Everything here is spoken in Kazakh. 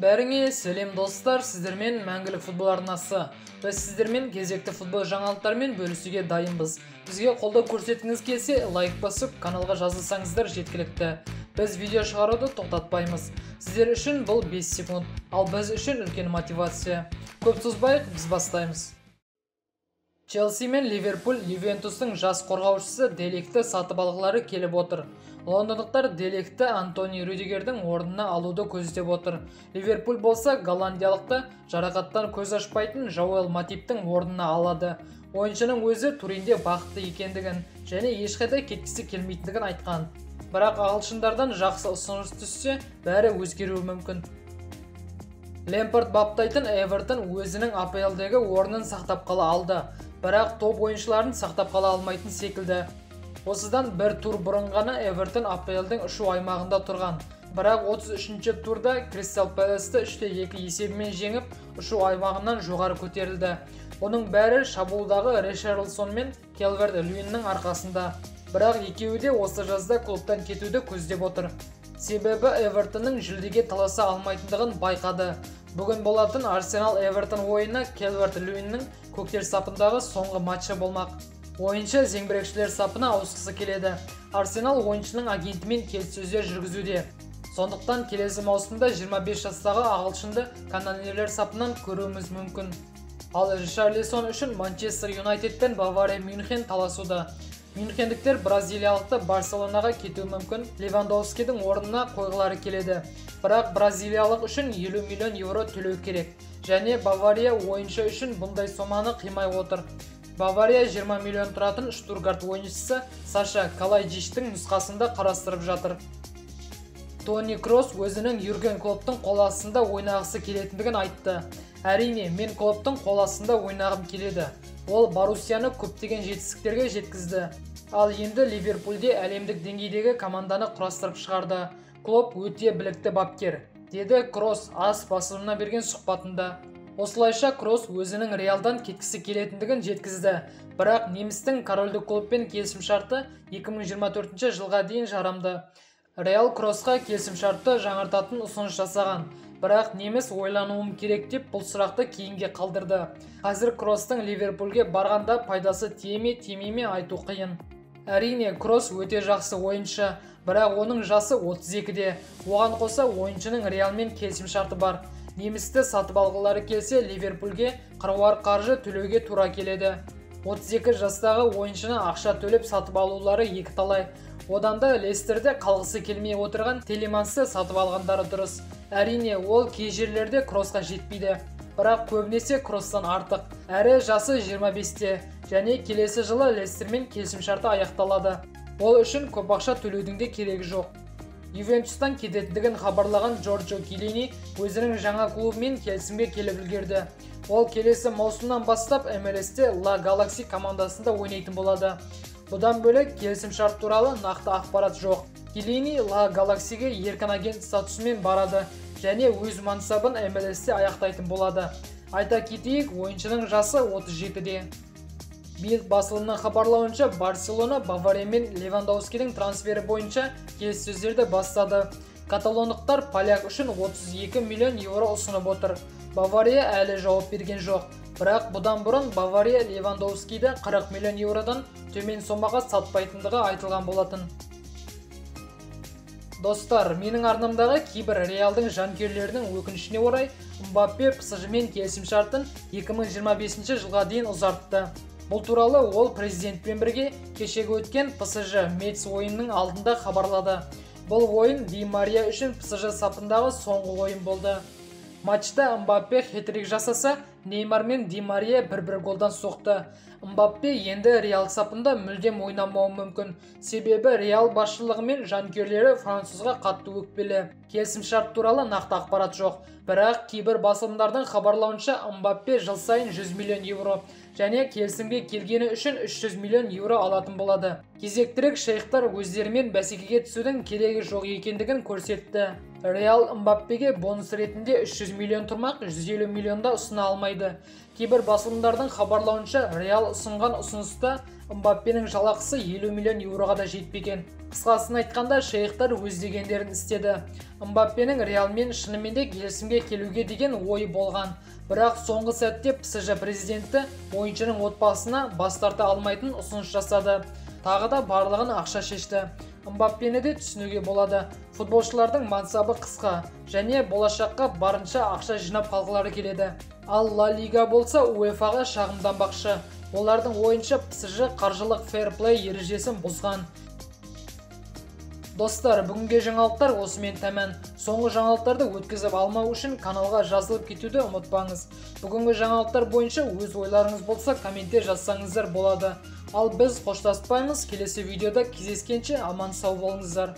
Бәріңе сәлем достар, сіздермен мәңгілік футбол арнасы. Біз сіздермен кезекті футбол жаңалықтармен бөлісуге дайынбыз. Бізге қолдау көрсеткіңіз келсе, лайк басып, каналға жазылсаңыздар жеткілікті. Біз видео шығаруды тоқтатпаймыз. Сіздер үшін бұл 5 секунд, ал біз үшін үлкен мотивация. Көп созбайық, біз бастаймыз. Челси мен Ливерпуль Ювентустың жас қорғаушысы Деликті сатып алғылары келіп отыр. Лондондықтар Деликті Антони Рюдигердің орнына алуды көздеп отыр. Ливерпуль болса голландиялықты жарақаттан көз ашпайтын Жоэл Матиптің орнына алады. Ойыншының өзі Туринде бақытты екендігін және ешқайда кеткісі келмейтіндігін айтқан. Бірақ ағылшындардан жақсы ұсыныс түссе, бәрі өзгеруі мүмкін. Лэмпард баптайтын Эвертон өзінің АПЛ-дегі орнын сақтап қала алды. Бірақ топ ойыншыларын сақтап қала алмайтын секілді. Осыдан бір тур бұрын ғана Эвертон АПЛ-дің ұшу аймағында тұрған. Бірақ 33-ші турда Кристал Пэласты 3-2 есебімен жеңіп, ұшу аймағынан жоғары көтерілді. Оның бәрі шабуылдағы Ришарлисон мен Калверт-Льюиннің арқасында. Бірақ екеуі де осы жазда клубтан кетуді көздеп отыр. Себебі Эвертонның жүлдеге таласа алмайтындығын байқады. Бүгін болатын Арсенал-Эвертон ойыны Калверт-Льюиннің көктер сапындағы соңғы матчы болмақ. Ойыншы зеңбірекшілер сапына ауысқысы келеді. Арсенал ойыншының агентімен келіссөздер жүргізуде. Сондықтан келесі маусымда 25 жастағы ағылшынды канонерлер сапынан көруіміз мүмкін. Ал Ришарлисон үшін Манчестер Юнайтед пен Бавария Мюнхен таласуда. Мюнхендіктер бразилиялықты Барселонаға кетуі мүмкін, Левандовскийдің орнына қойғылары келеді. Бірақ бразилиялық үшін 50 миллион евро төлеу керек. Және Бавария ойыншы үшін бұндай соманы қимай отыр. Бавария 20 миллион тұратын Штутгарт ойыншысы Саша Калайджичтің нұсқасында қарастырып жатыр. Тони Кросс өзінің Юрген Клопптың қол астында ойнағысы келетіндігін айтты. Әрине, мен Клопптың қол астында ойнағым келеді. Ол Боруссияны көптеген жетістіктерге жеткізді. Ал енді Ливерпульде әлемдік деңгейдегі команданы құрастырып шығарды. Клопп өте білікті бапкер, деді Кросс ас басылымына берген сұхбатында. Осылайша Кросс өзінің Реалдан кеткісі келетіндігін жеткізді. Бірақ немістің корольдік клубпен келісімшарты 2024 жылға дейін жарамды. Реал Кроссқа келісімшартты жаңартатын ұсыныс жасаған. Бірақ неміс ойлануым керек деп бұл сұрақты кейінге қалдырды. Қазір Кросстың Ливерпульге барғанда пайдасы тиме ме айту қиын. Әрине, Кросс өте жақсы ойыншы, бірақ оның жасы 32-де. Оған қоса ойыншының Реалмен келісімшарты бар. Немісті сатып алғылары келсе, Ливерпульге қыруар қаржы төлеуге тура келеді. 32 жастағы ойыншыны ақша төлеп сатып алулары екі талай. Одан да Лестерде қалғысы келмей отырған Телемансты сатып алғандары дұрыс. Әрине, ол кей жерлерде Кроссқа жетпейді. Бірақ көбінесе Кросстан артық. Әрі жасы 25-те және келесі жылы Лестермен келісімшарты аяқталады. Ол үшін көп ақша төлеудің де керегі жоқ. Ювентустан кететіндігін хабарлаған Джорджо Килини өзінің жаңа клубымен келісімге келіп үлгерді. Ол келесі маусымнан бастап MLS-те La Galaxy командасында ойнайтын болады. Бұдан бөлек келісімшарт туралы нақты ақпарат жоқ. Килини La Galaxy-ге еркін агент статусымен барады және өз мансабын MLS-те аяқтайтын болады. Айта кетейік, ойыншының жасы 37-де. Билд басылымның хабарлауынша Барселона Бавария мен Левандовскийдің трансфері бойынша келіссөздерді бастады. Каталондықтар поляк үшін 32 миллион евро ұсынып отыр. Бавария әлі жауап берген жоқ. Бірақ бұдан бұрын Бавария Левандовскийді 40 миллион евродан төмен сомаға сатпайтындығы айтылған болатын. Достар, менің арнамдағы кейбір Реалдың жанкүйерлерінің өкінішіне орай Мбаппе PSG-мен келісімшартын 2025 жылға дейін ұзартты. Бұл туралы ол президентпен бірге кешегі өткен PSG Metz ойынның алдында хабарлады. Бұл ойын Ди Мария үшін PSG сапындағы соңғы ойын болды. Матчта Мбаппе хет-трик жасаса, Неймар мен Ди Мария бір-бір голдан соқты. Мбаппе енді Реал сапында мүлдем ойнамауы мүмкін. Себебі Реал басшылығы мен жанкүйерлері французға қатты өкпелі. Келісімшарт туралы нақты ақпарат жоқ. Бірақ кейбір басылымдардың хабарлауынша Мбаппе жыл сайын 100 миллион евро және келісімге келгені үшін 300 миллион евро алатын болады. Кезектірек шейхтар өздерімен бәсекеге түсудің керегі жоқ екендігін көрсетті. Реал Мбаппеге бонус ретінде 300 миллион тұрмақ 150 миллионда ұсына алмайды. Кейбір басылымдардың хабарлауынша Реал ұсынған ұсыныста Мбаппенің жалақысы 50 миллион еуроға да жетпеген. Қысқасын айтқанда, шейхтар өз дегендерін істеді. Мбаппенің Реалмен шынымен де келісімге келуге деген ойы болған. Бірақ соңғы сәтте ПСЖ президенті ойыншының отбасына бас тарта алмайтын ұсыныс жасады. Тағы да барлығын ақша шешті. Мбаппені де түсінуге болады. Футболшылардың мансабы қысқа және болашаққа барынша ақша жинап қалғылары келеді. Ал Ла Лига болса УЕФА-ға шағымданбақшы. Олардың ойынша ПСЖ қаржылық фейрплей ережесін бұзған. Достар, бүгінге жаңалықтар осымен тәмәм. Соңғы жаңалықтарды өткізіп алмау үшін каналға жазылып кетуді ұмытпаңыз. Бүгінгі жаңалықтар бойынша өз ойларыңыз болса комментте жазсаңыздар болады. Ал біз қоштаспаймыз, келесі видеода кездескенше аман сау болыңыздар.